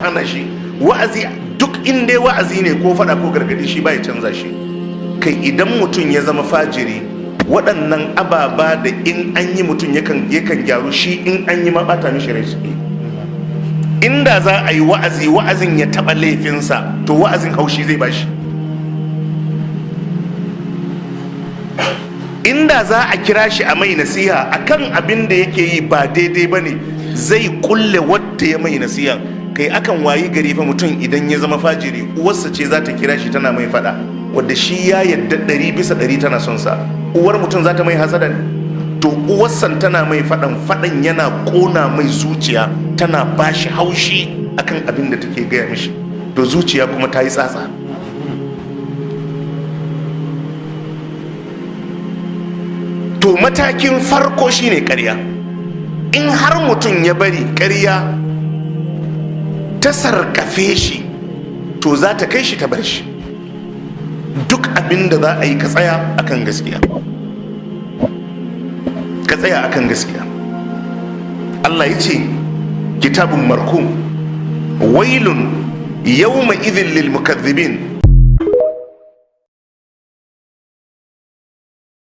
hana shi wa'azi. Duk inda wa'azi ne ko faɗa ko gargadi shi ba ya canza shi. Kai idan mutum ya zama fajiri, waɗannan ababa da in an yi mutum yakan gyaru, shi in an yi ma ɓata mishi rai suke. Inda za a yi wa'azi, wa'azin ya taɓa laifinsa, to wa'azin haushi zai bashi. Inda za a kira shi a mai nasiha akan abin da yake yi ba daidai ba ne, zai kulle wadda ya mai nasiha. Kai akan wayi gari fa mutum idan ya zama fajiri, uwarsa ce za ta kira shi tana mai fada, wadda shi ya yadda 100% tana son sa. Uwar mutum za ta mai hasada ne? To uwarsan tana mai fadan yana kona mai zuciya, tana bashi haushi akan abin da take gaya mishi, to zuciya kuma ta yi tsatsa. To matakin farko shine ƙarya. In har mutum ya bari ƙarya ta sarkafe shi, to za ta kai shi ta bar shi. Duk abin da za a yi ka tsaya akan gaskiya, ka tsaya akan gaskiya. Allah ya ce kitabun markum wailun yawma idhin lil mukaththibin